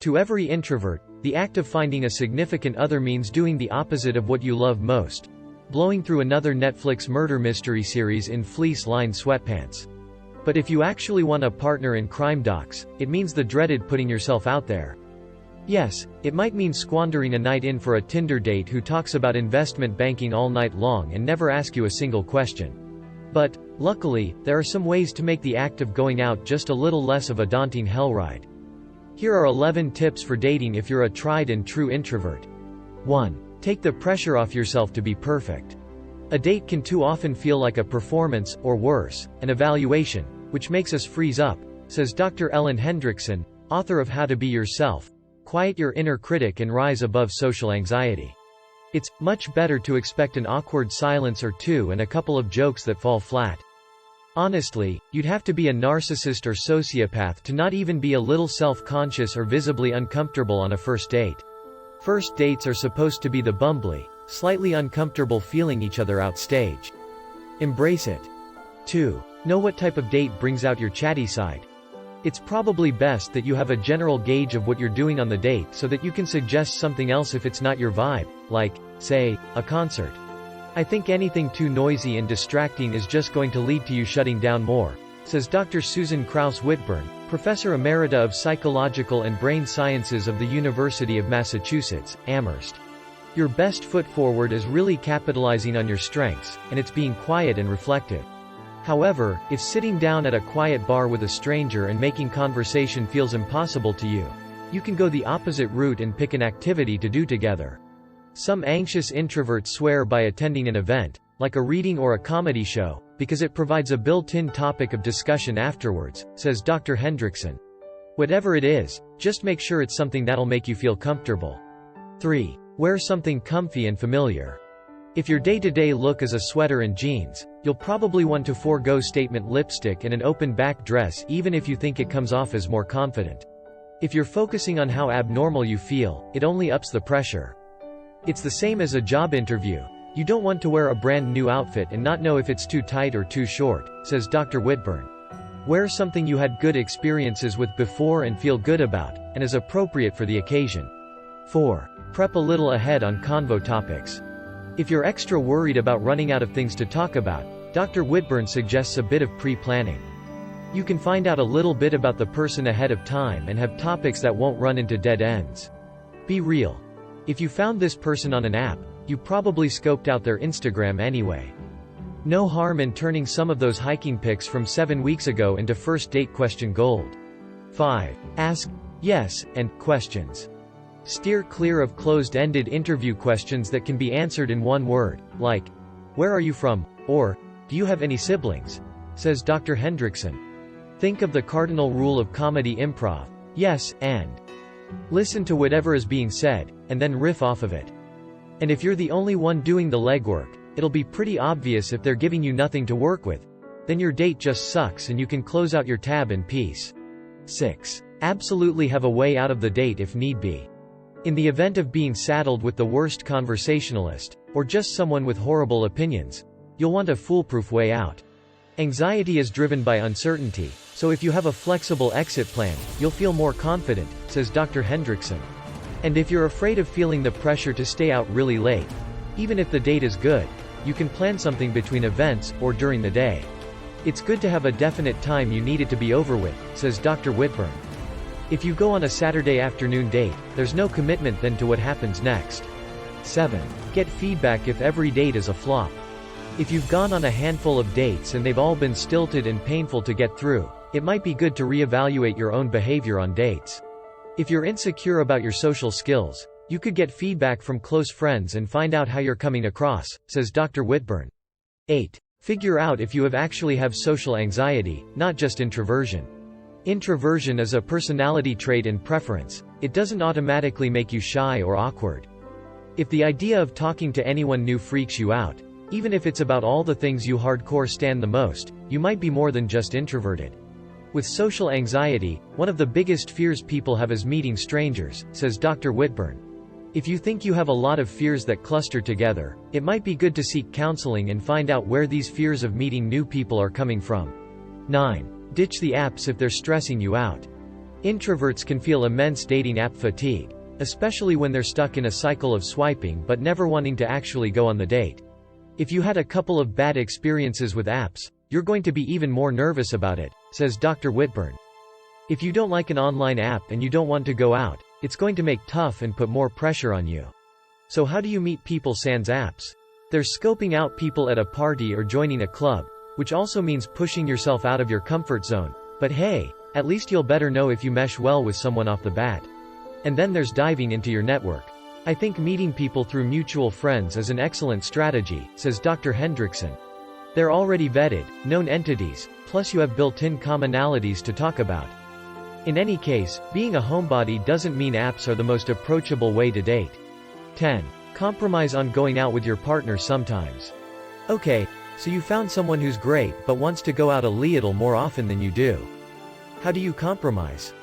To every introvert, the act of finding a significant other means doing the opposite of what you love most. Blowing through another Netflix murder mystery series in fleece-lined sweatpants. But if you actually want a partner in crime docs, it means the dreaded putting yourself out there. Yes, it might mean squandering a night in for a Tinder date who talks about investment banking all night long and never asks you a single question. But, luckily, there are some ways to make the act of going out just a little less of a daunting hell ride. Here are 11 tips for dating if you're a tried and true introvert. 1. Take the pressure off yourself to be perfect. A date can too often feel like a performance, or worse, an evaluation, which makes us freeze up, says Dr. Ellen Hendrickson, author of How to Be Yourself, Quiet Your Inner Critic and Rise Above Social Anxiety. It's much better to expect an awkward silence or two and a couple of jokes that fall flat. Honestly, you'd have to be a narcissist or sociopath to not even be a little self-conscious or visibly uncomfortable on a first date. First dates are supposed to be the bumbly, slightly uncomfortable feeling each other out stage. Embrace it. 2. Know what type of date brings out your chatty side. It's probably best that you have a general gauge of what you're doing on the date so that you can suggest something else if it's not your vibe, like, say, a concert. I think anything too noisy and distracting is just going to lead to you shutting down more, says Dr. Susan Krauss-Whitburn, Professor Emerita of Psychological and Brain Sciences of the University of Massachusetts, Amherst. Your best foot forward is really capitalizing on your strengths, and it's being quiet and reflective. However, if sitting down at a quiet bar with a stranger and making conversation feels impossible to you, you can go the opposite route and pick an activity to do together. Some anxious introverts swear by attending an event, like a reading or a comedy show, because it provides a built-in topic of discussion afterwards, says Dr. Hendrickson. Whatever it is, just make sure it's something that'll make you feel comfortable. 3. Wear something comfy and familiar. If your day-to-day look is a sweater and jeans, you'll probably want to forego statement lipstick and an open-back dress even if you think it comes off as more confident. If you're focusing on how abnormal you feel, it only ups the pressure. It's the same as a job interview. You don't want to wear a brand new outfit and not know if it's too tight or too short, says Dr. Whitburn. Wear something you had good experiences with before and feel good about, and is appropriate for the occasion. 4. Prep a little ahead on convo topics. If you're extra worried about running out of things to talk about, Dr. Whitburn suggests a bit of pre-planning. You can find out a little bit about the person ahead of time and have topics that won't run into dead ends. Be real. If you found this person on an app, you probably scoped out their Instagram anyway. No harm in turning some of those hiking pics from 7 weeks ago into first date question gold. 5. Ask yes and questions. Steer clear of closed-ended interview questions that can be answered in one word, like, "Where are you from?" or, "Do you have any siblings?" says Dr. Hendrickson. Think of the cardinal rule of comedy improv: yes, and. Listen to whatever is being said, and then riff off of it. And if you're the only one doing the legwork, it'll be pretty obvious if they're giving you nothing to work with. Then your date just sucks and you can close out your tab in peace. 6. Absolutely have a way out of the date if need be. In the event of being saddled with the worst conversationalist, or just someone with horrible opinions, you'll want a foolproof way out. Anxiety is driven by uncertainty, so if you have a flexible exit plan, you'll feel more confident, says Dr. Hendrickson. And if you're afraid of feeling the pressure to stay out really late, even if the date is good, you can plan something between events, or during the day. It's good to have a definite time you need it to be over with, says Dr. Whitburn. If you go on a Saturday afternoon date, there's no commitment then to what happens next. 7. Get feedback if every date is a flop. If you've gone on a handful of dates and they've all been stilted and painful to get through, it might be good to reevaluate your own behavior on dates. If you're insecure about your social skills, you could get feedback from close friends and find out how you're coming across, says Dr. Whitburn. 8. Figure out if you actually have social anxiety, not just introversion. Introversion is a personality trait and preference. It doesn't automatically make you shy or awkward. If the idea of talking to anyone new freaks you out, even if it's about all the things you hardcore stand the most, you might be more than just introverted. With social anxiety, one of the biggest fears people have is meeting strangers, says Dr. Whitburn. If you think you have a lot of fears that cluster together, it might be good to seek counseling and find out where these fears of meeting new people are coming from. 9. Ditch the apps if they're stressing you out. Introverts can feel immense dating app fatigue, especially when they're stuck in a cycle of swiping but never wanting to actually go on the date. If you had a couple of bad experiences with apps, you're going to be even more nervous about it, says Dr. Whitburn. If you don't like an online app and you don't want to go out, it's going to make tough and put more pressure on you. So how do you meet people sans apps? There's scoping out people at a party or joining a club, which also means pushing yourself out of your comfort zone, but hey, at least you'll better know if you mesh well with someone off the bat. And then there's diving into your network. I think meeting people through mutual friends is an excellent strategy, says Dr. Hendrickson. They're already vetted, known entities, plus you have built-in commonalities to talk about. In any case, being a homebody doesn't mean apps are the most approachable way to date. 10. Compromise on going out with your partner sometimes. Okay, so you found someone who's great but wants to go out a little more often than you do. How do you compromise?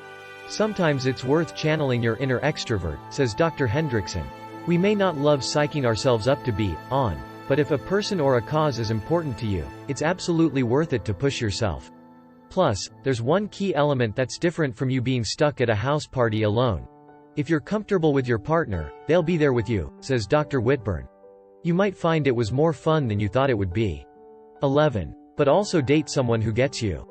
Sometimes it's worth channeling your inner extrovert, says Dr. Hendrickson. We may not love psyching ourselves up to be on, but if a person or a cause is important to you, it's absolutely worth it to push yourself. Plus, there's one key element that's different from you being stuck at a house party alone. If you're comfortable with your partner, they'll be there with you, says Dr. Whitburn. You might find it was more fun than you thought it would be. 11. But also date someone who gets you.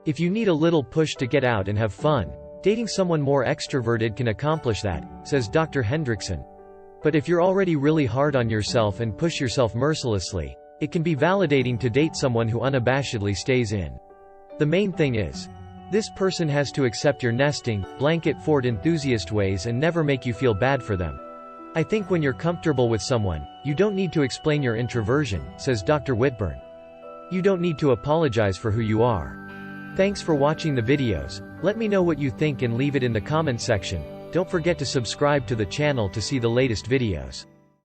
If you need a little push to get out and have fun, dating someone more extroverted can accomplish that, says Dr. Hendrickson. But if you're already really hard on yourself and push yourself mercilessly, it can be validating to date someone who unabashedly stays in. The main thing is, this person has to accept your nesting, blanket fort enthusiast ways and never make you feel bad for them. I think when you're comfortable with someone, you don't need to explain your introversion, says Dr. Whitburn. You don't need to apologize for who you are. Thanks for watching the videos. Let me know what you think and leave it in the comment section. Don't forget to subscribe to the channel to see the latest videos.